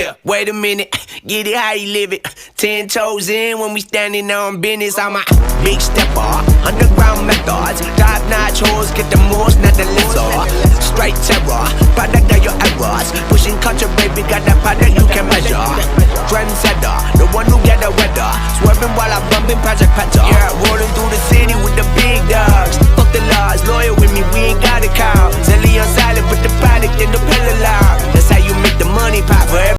Yeah, wait a minute, get it how you live it. 10 toes in when we standing on business. I'm a big stepper, underground methods. Top-notch hoes, get the most, not the lizard. Straight terror, product of your errors. Pushing culture, baby, got that product you can measure. Trendsetter, the one who get the weather. Swerving while I'm bumping Project Petter. Yeah, rolling through the